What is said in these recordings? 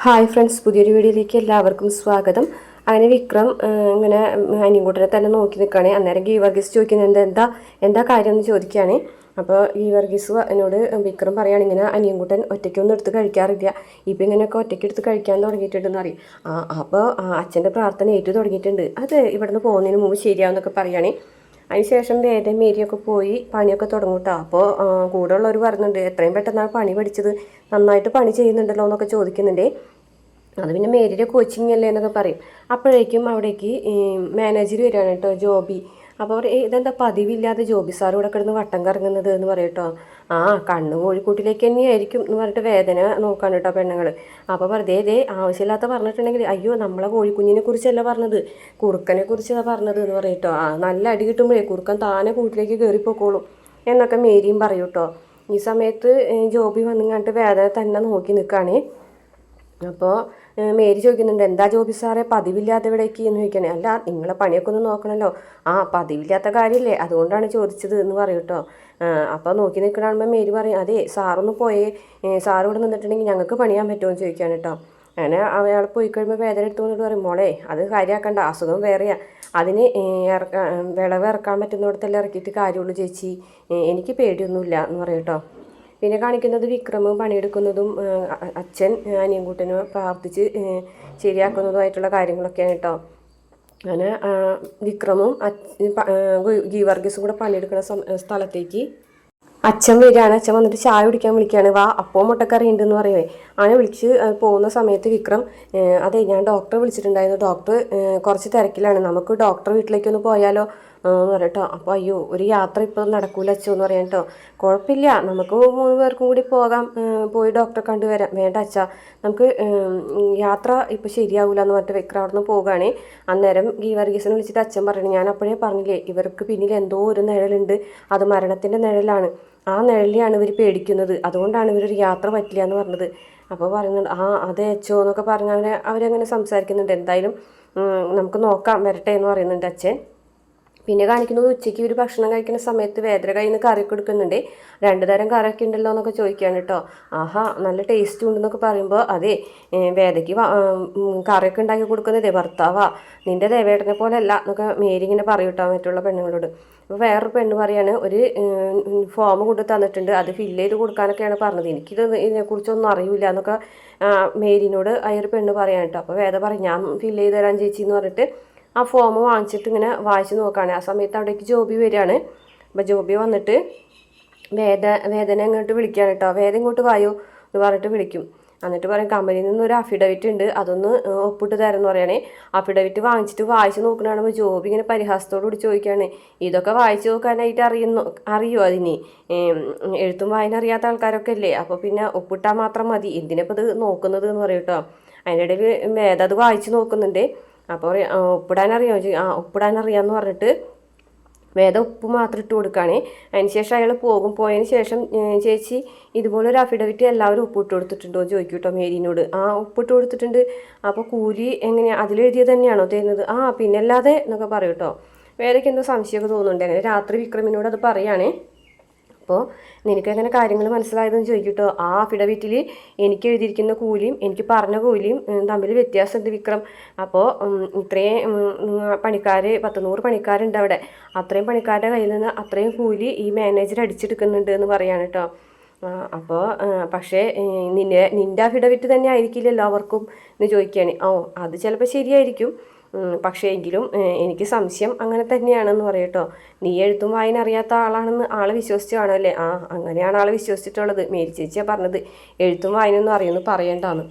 Hi friends, പുതിയൊരു വീഡിയോയിലേക്ക് എല്ലാവർക്കും സ്വാഗതം. അങ്ങനെ വിക്രം ഇങ്ങനെ അനിയൻകുട്ടനെ തന്നെ നോക്കി നിൽക്കുകയാണ്. അന്നേരം ഗീവർഗീസ് ചോദിക്കുന്നുണ്ട് എന്താ കാര്യം എന്ന് ചോദിക്കുകയാണ്. അപ്പോൾ ഗീവർഗീസ് എന്നോട് വിക്രം പറയുകയാണ്, ഇങ്ങനെ അനിയൻകുട്ടൻ ഒറ്റയ്ക്കൊന്നും എടുത്ത് കഴിക്കാറില്ല, ഇപ്പം ഇങ്ങനെയൊക്കെ ഒറ്റയ്ക്ക് എടുത്ത് കഴിക്കാൻ തുടങ്ങിയിട്ടുണ്ടെന്ന് അറിയും. അപ്പോൾ അച്ഛൻ്റെ പ്രാർത്ഥന ഏറ്റു തുടങ്ങിയിട്ടുണ്ട്, അത് ഇവിടുന്ന് പോകുന്നതിന് മുമ്പ് ശരിയാവുന്നൊക്കെ പറയുകയാണ്. അതിനുശേഷം വേദം മേരിയൊക്കെ പോയി പണിയൊക്കെ തുടങ്ങും കേട്ടോ. അപ്പോൾ കൂടെ ഉള്ളവർ പറയുന്നുണ്ട്, എത്രയും പെട്ടെന്നാണ് പണി പഠിച്ചത്, നന്നായിട്ട് പണി ചെയ്യുന്നുണ്ടല്ലോ എന്നൊക്കെ ചോദിക്കുന്നുണ്ട്. അത് പിന്നെ മേരിയുടെ കോച്ചിങ് അല്ലേ എന്നൊക്കെ പറയും. അപ്പോഴേക്കും അവിടേക്ക് മാനേജർ വരികയാണ് കേട്ടോ, ജോബി. അപ്പോൾ അവർ ഇതെന്താ പതിവില്ലാതെ ജോബി സാർ ഇവിടെ കിടന്ന് വട്ടം കറങ്ങുന്നത് എന്ന് പറയും കേട്ടോ. കണ്ണ് കോഴിക്കൂട്ടിലേക്ക് തന്നെയായിരിക്കും എന്ന് പറഞ്ഞിട്ട് വേദന നോക്കാണ് കേട്ടോ പെണ്ണുങ്ങൾ. അപ്പോൾ വെറുതെ ആവശ്യമില്ലാത്ത പറഞ്ഞിട്ടുണ്ടെങ്കിൽ, അയ്യോ നമ്മളെ കോഴിക്കുഞ്ഞിനെ കുറിച്ചല്ല പറഞ്ഞത്, കുറുക്കനെ കുറിച്ചാണ് പറഞ്ഞത് എന്ന് പറയും കേട്ടോ. നല്ല അടി കിട്ടുമ്പോഴേ കുറുക്കൻ താനെ കൂട്ടിലേക്ക് കയറിപ്പോക്കോളും എന്നൊക്കെ മേരിയും പറയും കേട്ടോ. ഈ സമയത്ത് ജോബി വന്നിങ്ങാണ്ട് വേദന തന്നെ നോക്കി നിൽക്കുകയാണ്. അപ്പോൾ മേരി ചോദിക്കുന്നുണ്ട്, എന്താ ജോബി സാറേ പതിവില്ലാത്ത ഇവിടേക്ക് എന്ന് ചോദിക്കണേ. അല്ല, നിങ്ങളെ പണിയൊക്കെ ഒന്ന് നോക്കണമല്ലോ. പതിവില്ലാത്ത കാര്യമില്ലേ, അതുകൊണ്ടാണ് ചോദിച്ചത് എന്ന് പറയും കേട്ടോ. അപ്പോൾ നോക്കി നിൽക്കണാകുമ്പോൾ മേരി പറയും, അതെ സാറൊന്ന് പോയേ, സാറ് ഇവിടെ നിന്നിട്ടുണ്ടെങ്കിൽ ഞങ്ങൾക്ക് പണിയാൻ പറ്റുമോ എന്ന് ചോദിക്കുകയാണ് കേട്ടോ. അങ്ങനെ അയാൾ പോയി കഴിയുമ്പോൾ വേദന എടുത്തു വന്നിട്ട് പറയും, മോളെ അത് കാര്യമാക്കണ്ട, അസുഖം വേറെയാണ്, അതിന് വിളവ് ഇറക്കാൻ പറ്റുന്നിടത്തെല്ലാം ഇറക്കിയിട്ട് കാര്യമുള്ളൂ ചേച്ചി, എനിക്ക് പേടിയൊന്നുമില്ല എന്ന് പറയും കേട്ടോ. പിന്നെ കാണിക്കുന്നത് വിക്രമും പണിയെടുക്കുന്നതും അച്ഛൻ അനിയൻകുട്ടനെ പ്രാർത്ഥിച്ച് ശരിയാക്കുന്നതുമായിട്ടുള്ള കാര്യങ്ങളൊക്കെയാണ് കേട്ടോ. അങ്ങനെ വിക്രമും ഗീവർഗീസും കൂടെ പണിയെടുക്കുന്ന സ്ഥലത്തേക്ക് അച്ഛൻ വരികയാണ്. അച്ഛൻ വന്നിട്ട് ചായ കുടിക്കാൻ വിളിക്കുകയാണ്. വാ, അപ്പോൾ മുട്ടക്കറി ഉണ്ടെന്ന് പറയുവേ. അങ്ങനെ വിളിച്ച് പോകുന്ന സമയത്ത് വിക്രം, അതെ ഞാൻ ഡോക്ടറെ വിളിച്ചിട്ടുണ്ടായിരുന്നു, ഡോക്ടർ കുറച്ച് തിരക്കിലാണ്, നമുക്ക് ഡോക്ടറെ വീട്ടിലേക്കൊന്ന് പോയാലോ എന്ന് പറയട്ടോ. അപ്പോൾ അയ്യോ, ഒരു യാത്ര ഇപ്പോൾ നടക്കൂല അച്ഛോ എന്ന് പറയാം കേട്ടോ. കുഴപ്പമില്ല, നമുക്ക് 3 പേർക്കും കൂടി പോകാം, പോയി ഡോക്ടറെ കണ്ടുവരാം. വേണ്ട അച്ഛാ, നമുക്ക് യാത്ര ഇപ്പോൾ ശരിയാവില്ല എന്ന് പറഞ്ഞിട്ട് വിക്രം അവിടെ നിന്ന് പോവുകയാണ്. അന്നേരം ഗീവർഗീസിനെ വിളിച്ചിട്ട് അച്ഛൻ പറയണേ, ഞാൻ അപ്പോഴേ പറഞ്ഞില്ലേ ഇവർക്ക് പിന്നിൽ എന്തോ ഒരു നിഴലുണ്ട്, അത് മരണത്തിൻ്റെ നിഴലാണ്, ആ നിഴലിയാണ് ഇവർ പേടിക്കുന്നത്, അതുകൊണ്ടാണ് ഇവരൊരു യാത്ര പറ്റില്ല എന്ന് പറഞ്ഞത്. അപ്പോൾ പറയുന്നുണ്ട്, അതെ അച്ഛോ എന്നൊക്കെ പറഞ്ഞ് അവരങ്ങനെ സംസാരിക്കുന്നുണ്ട്. എന്തായാലും നമുക്ക് നോക്കാം, വരട്ടെ എന്ന് പറയുന്നുണ്ട് അച്ഛൻ. പിന്നെ കാണിക്കുന്നത് ഉച്ചയ്ക്ക് ഒരു ഭക്ഷണം കഴിക്കുന്ന സമയത്ത് വേദന കയ്യിൽ നിന്ന് കറിയൊക്കെ എടുക്കുന്നുണ്ട്. 2 തരം കറിയൊക്കെ ഉണ്ടല്ലോ എന്നൊക്കെ ചോദിക്കുകയാണ് കേട്ടോ. നല്ല ടേസ്റ്റ് ഉണ്ടെന്നൊക്കെ പറയുമ്പോൾ, അതെ വേദയ്ക്ക് കറിയൊക്കെ ഉണ്ടാക്കി കൊടുക്കുന്നതേ ഭർത്താവാ, നിൻ്റെ ദേവേട്ടനെ പോലെ അല്ല എന്നൊക്കെ മേരി ഇങ്ങനെ പറയും കേട്ടോ മറ്റുള്ള പെണ്ണുങ്ങളോട്. അപ്പോൾ വേറൊരു പെണ്ണ് പറയാണ്, ഒരു ഫോം കൊണ്ട് തന്നിട്ടുണ്ട്, അത് ഫില്ല് ചെയ്ത് കൊടുക്കാനൊക്കെയാണ് പറഞ്ഞത്, ഇതിനെക്കുറിച്ചൊന്നും അറിയില്ല എന്നൊക്കെ മേരിനോട് ആ ഒരു പെണ്ണ് പറയാൻ കേട്ടോ. അപ്പോൾ വേദ പറയും, ഞാൻ ഫില്ല് ചെയ്ത് തരാൻ ചേച്ചി എന്ന് പറഞ്ഞിട്ട് ആ ഫോം വാങ്ങിച്ചിട്ട് ഇങ്ങനെ വായിച്ച് നോക്കുകയാണ്. ആ സമയത്ത് അവിടേക്ക് ജോബി വരികയാണ്. അപ്പോൾ ജോബി വന്നിട്ട് വേദന അങ്ങോട്ട് വിളിക്കുകയാണ് കേട്ടോ. വേദന ഇങ്ങോട്ട് വായോ എന്ന് പറഞ്ഞിട്ട് വിളിക്കും. എന്നിട്ട് പറയും, കമ്പനിയിൽ നിന്ന് ഒരു അഫിഡവിറ്റ് ഉണ്ട്, അതൊന്ന് ഒപ്പിട്ട് തരാമെന്ന് പറയുകയാണേ. അഫിഡവിറ്റ് വാങ്ങിച്ചിട്ട് വായിച്ച് നോക്കണാകുമ്പോൾ ജോബി ഇങ്ങനെ പരിഹാസത്തോടുകൂടി ചോദിക്കുകയാണ്, ഇതൊക്കെ വായിച്ച് നോക്കാനായിട്ട് അറിയോ അതിന്, എഴുത്തും വായന അറിയാത്ത ആൾക്കാരൊക്കെ അല്ലേ, അപ്പോൾ പിന്നെ ഒപ്പിട്ടാൽ മാത്രം മതി, എന്തിനിപ്പോൾ ഇത് നോക്കുന്നത് എന്ന് പറയും കേട്ടോ. അതിൻ്റെ ഇടയിൽ വേദ അത് വായിച്ച് നോക്കുന്നുണ്ട്. അപ്പോൾ ഒപ്പിടാനറിയാമെന്ന് പറഞ്ഞിട്ട് വേദ ഉപ്പ് മാത്രം ഇട്ട് കൊടുക്കുകയാണ്. അതിനുശേഷം അയാൾ പോയതിന് ശേഷം, ചേച്ചി ഇതുപോലൊരു അഫിഡവിറ്റ് എല്ലാവരും ഉപ്പിട്ട് കൊടുത്തിട്ടുണ്ടോ എന്ന് ചോദിക്കും കേട്ടോ മേരിനോട്. ഉപ്പിട്ട് കൊടുത്തിട്ടുണ്ട്. അപ്പോൾ കൂലി എങ്ങനെയാണ്, അതിലെഴുതിയത് തന്നെയാണോ തരുന്നത്? പിന്നെ അല്ലാതെ എന്നൊക്കെ പറയും കേട്ടോ. വേദയ്ക്ക് എന്തോ സംശയമൊക്കെ തോന്നുന്നുണ്ട്. അങ്ങനെ രാത്രി വിക്രമിനോട് അത് പറയുകയാണ്. അപ്പോൾ നിനക്കെങ്ങനെ കാര്യങ്ങൾ മനസ്സിലായതെന്ന് ചോദിക്കട്ടോ. ആ അഫിഡവിറ്റിൽ എനിക്ക് എഴുതിയിരിക്കുന്ന കൂലിയും എനിക്ക് പറഞ്ഞ കൂലിയും തമ്മിൽ വ്യത്യാസമുണ്ട് വിക്രം. അപ്പോൾ ഇത്രയും പണിക്കാർ 100 പണിക്കാരുണ്ട് അവിടെ, അത്രയും പണിക്കാരുടെ കയ്യിൽ നിന്ന് അത്രയും കൂലി ഈ മാനേജർ അടിച്ചെടുക്കുന്നുണ്ട് എന്ന് പറയാണ് കേട്ടോ. അപ്പോൾ പക്ഷേ നിൻ്റെ അഫിഡവിറ്റ് തന്നെ ആയിരിക്കില്ലല്ലോ അവർക്കും എന്ന് ചോദിക്കുകയാണ്. അത് ചിലപ്പോൾ ശരിയായിരിക്കും, പക്ഷേ എങ്കിലും എനിക്ക് സംശയം അങ്ങനെ തന്നെയാണെന്ന് പറയും കേട്ടോ. നീ എഴുത്തും വായന അറിയാത്ത ആളാണെന്ന് ആളെ വിശ്വസിച്ച് കാണുമല്ലേ? അങ്ങനെയാണ് ആളെ വിശ്വസിച്ചിട്ടുള്ളത്. മേരി ചേച്ചിയാണ് പറഞ്ഞത് എഴുത്തും വായനയൊന്നും അറിയുമെന്ന് പറയണ്ടാന്ന്.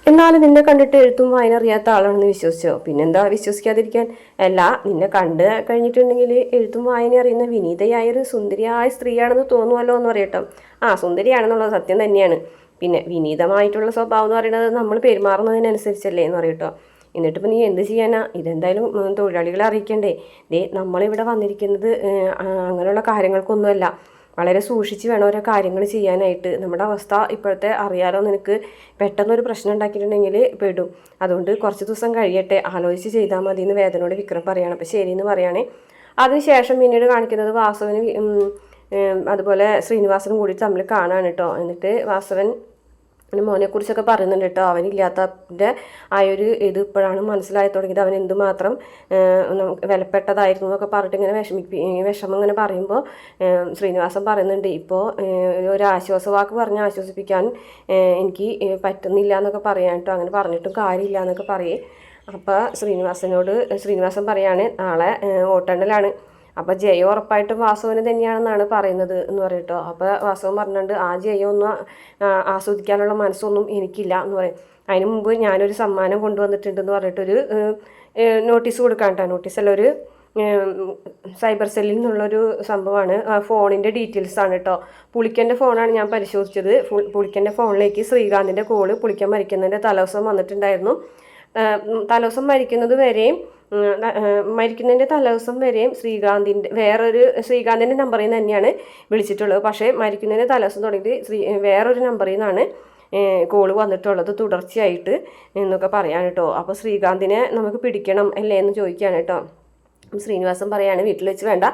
എന്നാലും നിന്നെ കണ്ടിട്ട് എഴുത്തും വായന അറിയാത്ത ആളാണെന്ന് വിശ്വസിച്ചോ? പിന്നെന്താ വിശ്വസിക്കാതിരിക്കാൻ? അല്ല, നിന്നെ കണ്ട് കഴിഞ്ഞിട്ടുണ്ടെങ്കിൽ എഴുത്തും വായന അറിയുന്ന വിനീതയായൊരു സുന്ദരിയായ സ്ത്രീയാണെന്ന് തോന്നുമല്ലോ എന്ന് പറയട്ടോ. സുന്ദരിയാണെന്നുള്ളത് സത്യം തന്നെയാണ്, പിന്നെ വിനീതമായിട്ടുള്ള സ്വഭാവം എന്ന് പറയുന്നത് നമ്മൾ പെരുമാറുന്നതിനനുസരിച്ചല്ലേ എന്ന് പറയട്ടോ. എന്നിട്ടിപ്പോൾ നീ എന്ത് ചെയ്യാനാ, ഇതെന്തായാലും തൊഴിലാളികളെ അറിയിക്കണ്ടേ? നമ്മളിവിടെ വന്നിരിക്കുന്നത് അങ്ങനെയുള്ള കാര്യങ്ങൾക്കൊന്നുമല്ല, വളരെ സൂക്ഷിച്ച് വേണം ഓരോ കാര്യങ്ങൾ ചെയ്യാനായിട്ട്. നമ്മുടെ അവസ്ഥ ഇപ്പോഴത്തെ അറിയാലോ നിനക്ക്, പെട്ടെന്നൊരു പ്രശ്നം ഉണ്ടാക്കിയിട്ടുണ്ടെങ്കിൽ പെടും, അതുകൊണ്ട് കുറച്ച് ദിവസം കഴിയട്ടെ, ആലോചിച്ച് ചെയ്താൽ മതി എന്ന് വേദനയോട് വിക്രം പറയുകയാണ്. അപ്പോൾ ശരിയെന്ന് പറയുകയാണെ. അതിനുശേഷം പിന്നീട് കാണിക്കുന്നത് വാസവന് അതുപോലെ ശ്രീനിവാസനും കൂടി തമ്മിൽ കാണാൻ കേട്ടോ. എന്നിട്ട് വാസവൻ പിന്നെ മോനെക്കുറിച്ചൊക്കെ പറയുന്നുണ്ട് കേട്ടോ. അവനില്ലാത്തതിൻ്റെ ആ ഒരു ഇത് ഇപ്പോഴാണ് മനസ്സിലായി തുടങ്ങിയത്. അവൻ എന്തുമാത്രം വിലപ്പെട്ടതായിരുന്നു എന്നൊക്കെ പറഞ്ഞിട്ട് ഇങ്ങനെ വിഷമം ഇങ്ങനെ പറയുമ്പോൾ ശ്രീനിവാസൻ പറയുന്നുണ്ട്, ഇപ്പോൾ ഒരു ആശ്വാസവാക്ക് പറഞ്ഞ് ആശ്വസിപ്പിക്കാൻ എനിക്ക് പറ്റുന്നില്ല എന്നൊക്കെ പറയാൻ കേട്ടോ. അങ്ങനെ പറഞ്ഞിട്ടും കാര്യമില്ല എന്നൊക്കെ പറയേ. അപ്പോൾ ശ്രീനിവാസൻ പറയാണ് നാളെ വോട്ടെണ്ണലാണ്, അപ്പോൾ ജയം ഉറപ്പായിട്ടും വാസവന് തന്നെയാണെന്നാണ് പറയുന്നത് എന്ന് പറയട്ടോ. അപ്പോൾ വാസവൻ പറഞ്ഞിട്ടുണ്ട്, ആ ജയം ഒന്നും ആസ്വദിക്കാനുള്ള മനസ്സൊന്നും എനിക്കില്ല എന്ന് പറയും. അതിന് മുമ്പ് ഞാനൊരു സമ്മാനം കൊണ്ടുവന്നിട്ടുണ്ടെന്ന് പറഞ്ഞിട്ടൊരു നോട്ടീസ് കൊടുക്കാൻ കേട്ടോ. നോട്ടീസല്ല, ഒരു സൈബർ സെല്ലിൽ നിന്നുള്ളൊരു സംഭവമാണ്. ഫോണിൻ്റെ ഡീറ്റെയിൽസാണ് കേട്ടോ. പുളിക്കൻ്റെ ഫോണാണ് ഞാൻ പരിശോധിച്ചത്. പുളിക്കൻ്റെ ഫോണിലേക്ക് ശ്രീകാന്തിൻ്റെ കോള് പുളിക്കൻ മരിക്കുന്നതിൻ്റെ തലേദിവസം വന്നിട്ടുണ്ടായിരുന്നു. തലേദിവസം മരിക്കുന്നതിൻ്റെ തലേദിവസം വരെയും ശ്രീകാന്തിൻ്റെ നമ്പറിൽ നിന്ന് തന്നെയാണ് വിളിച്ചിട്ടുള്ളത്. പക്ഷേ മരിക്കുന്നതിൻ്റെ തലേദിവസം തുടങ്ങിയിട്ട് വേറൊരു നമ്പറിൽ നിന്നാണ് കോള് വന്നിട്ടുള്ളത് തുടർച്ചയായിട്ട് എന്നൊക്കെ പറയാൻ കേട്ടോ. അപ്പോൾ ശ്രീകാന്തിനെ നമുക്ക് പിടിക്കണം അല്ലേ എന്ന് ചോദിക്കുകയാണ് കേട്ടോ. ശ്രീനിവാസൻ പറയാണ്, വീട്ടിൽ വെച്ച് വേണ്ട,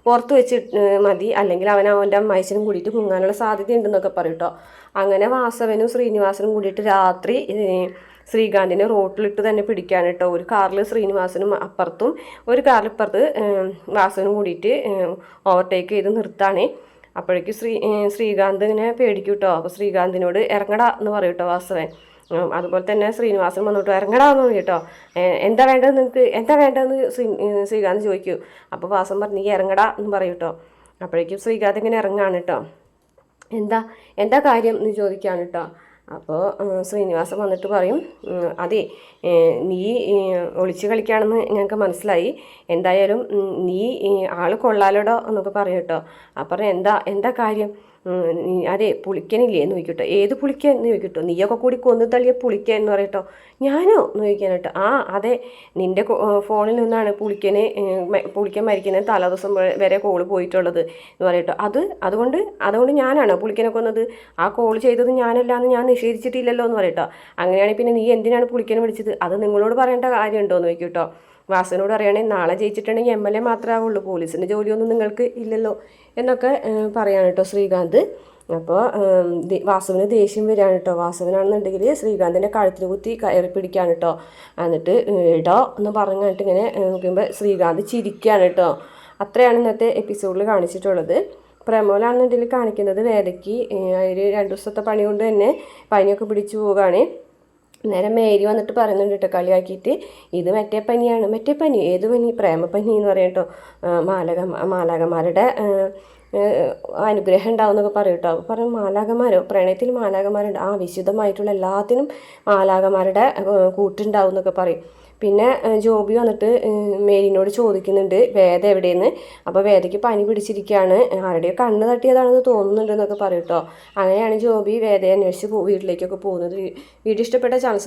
പുറത്ത് വെച്ച് മതി, അല്ലെങ്കിൽ അവൻ്റെ അമ്മായിച്ചനും കൂടിയിട്ട് മുങ്ങാനുള്ള സാധ്യതയുണ്ടെന്നൊക്കെ പറയും കേട്ടോ. അങ്ങനെ വാസവനും ശ്രീനിവാസനും കൂടിയിട്ട് രാത്രി ശ്രീകാന്തിനെ റോട്ടിലിട്ട് തന്നെ പിടിക്കാൻ കേട്ടോ. ഒരു കാറിൽ ശ്രീനിവാസനും അപ്പുറത്തും ഒരു കാറിൽ ഇപ്പുറത്ത് വാസവനും കൂടിയിട്ട് ഓവർടേക്ക് ചെയ്ത് നിർത്താണേ. അപ്പോഴേക്കും ശ്രീകാന്ത് ഇങ്ങനെ പേടിക്കും കേട്ടോ. അപ്പോൾ ശ്രീകാന്തിനോട് ഇറങ്ങടാ എന്ന് പറയും കേട്ടോ വാസവൻ. അതുപോലെ തന്നെ ശ്രീനിവാസൻ വന്നിട്ട് ഇറങ്ങടാ എന്ന് പറയും കേട്ടോ. എന്താ വേണ്ടതെന്ന് ശ്രീകാന്ത് ചോദിക്കൂ. അപ്പോൾ വാസവൻ പറഞ്ഞു ഇറങ്ങടാ എന്ന് പറയും കേട്ടോ. അപ്പോഴേക്കും ശ്രീകാന്ത് ഇങ്ങനെ ഇറങ്ങാണ് കേട്ടോ. എന്താ കാര്യം എന്ന് ചോദിക്കുകയാണ് കേട്ടോ. അപ്പോൾ ശ്രീനിവാസൻ വന്നിട്ട് പറയും, അതെ നീ ഒളിച്ച് കളിക്കുകയാണെന്ന് ഞങ്ങൾക്ക് മനസ്സിലായി, എന്തായാലും നീ ആൾ കൊള്ളാലോടോ എന്നൊക്കെ പറയും കേട്ടോ. അപ്പം എന്താ കാര്യം, അതെ പുളിക്കനില്ലേ എന്ന് ചോദിക്കട്ടോ. ഏത് പുളിക്കൻ എന്ന് ചോദിക്കട്ടോ. നീയൊക്കെ കൂടി കൊന്നു തള്ളിയ പുളിക്കൻ എന്ന് പറയട്ടോ. ഞാനോ എന്ന് ചോദിക്കാൻ കേട്ടോ. അതെ, നിൻ്റെ ഫോണിൽ നിന്നാണ് പുളിക്കൻ മരിക്കുന്നത് തലേദിവസം വരെ കോള് പോയിട്ടുള്ളത് എന്ന് പറയട്ടോ. അതുകൊണ്ട് ഞാനാണോ പുളിക്കനെ കൊന്നത്? ആ കോൾ ചെയ്തത് ഞാനല്ല എന്ന് ഞാൻ നിഷേധിച്ചിട്ടില്ലല്ലോ എന്ന് പറയട്ടോ. അങ്ങനെയാണെങ്കിൽ പിന്നെ നീ എന്തിനാണ് പുളിക്കനെ വിളിച്ചത്? അത് നിങ്ങളോട് പറയേണ്ട കാര്യമുണ്ടോ എന്ന് ചോദിക്കട്ടോ. വാസനോട് പറയുകയാണെങ്കിൽ നാളെ ജയിച്ചിട്ടുണ്ടെങ്കിൽ MLA മാത്രമേ ആവുള്ളൂ, പോലീസിൻ്റെ ജോലിയൊന്നും നിങ്ങൾക്ക് ഇല്ലല്ലോ എന്നൊക്കെ പറയാണ് കേട്ടോ ശ്രീകാന്ത്. അപ്പോൾ വാസവന് ദേഷ്യം വരികയാണ് കേട്ടോ. വാസവനാണെന്നുണ്ടെങ്കിൽ ശ്രീകാന്തിൻ്റെ കഴുത്തിൽ കുത്തി കയറി പിടിക്കുകയാണ് കേട്ടോ. എന്നിട്ട് ഇടോ എന്ന് പറഞ്ഞിട്ട് ഇങ്ങനെ നോക്കുമ്പോൾ ശ്രീകാന്ത് ചിരിക്കുകയാണ് കേട്ടോ. അത്രയാണ് ഇന്നത്തെ എപ്പിസോഡിൽ കാണിച്ചിട്ടുള്ളത്. പ്രമോലാണെന്നുണ്ടെങ്കിൽ കാണിക്കുന്നത് വേദയ്ക്ക് ഒരു 2 ദിവസത്തെ പണി കൊണ്ട് തന്നെ പനിയൊക്കെ പിടിച്ചു പോവുകയാണ്. നേരെ മേരി വന്നിട്ട് പറയുന്നുണ്ട് കേട്ടോ കളിയാക്കിയിട്ട്, ഇത് മറ്റേ പനി, ഏത് പനി? പ്രേമപ്പനി എന്ന് പറയും കേട്ടോ. മാലാകന്മാരുടെ അനുഗ്രഹം ഉണ്ടാവും എന്നൊക്കെ പറയും കേട്ടോ. പറയും മാലാകന്മാരോ, പ്രണയത്തിൽ മാലാകന്മാരുണ്ട്, വിശുദ്ധമായിട്ടുള്ള എല്ലാത്തിനും മാലാകന്മാരുടെ കൂട്ടുണ്ടാവും എന്നൊക്കെ പറയും. പിന്നെ ജോബി വന്നിട്ട് മേരിനോട് ചോദിക്കുന്നുണ്ട് വേദ എവിടെയെന്ന്. അപ്പോൾ വേദയ്ക്ക് പനി പിടിച്ചിരിക്കുകയാണ്, ആരുടെയോ കണ്ണ് തട്ടിയതാണെന്ന് തോന്നുന്നുണ്ട് എന്നൊക്കെ പറയും കേട്ടോ. അങ്ങനെയാണ് ജോബി വേദയെ അന്വേഷിച്ച് വീട്ടിലേക്കൊക്കെ പോകുന്നത്. വീഡിയോ ഇഷ്ടപ്പെട്ട ചാനൽ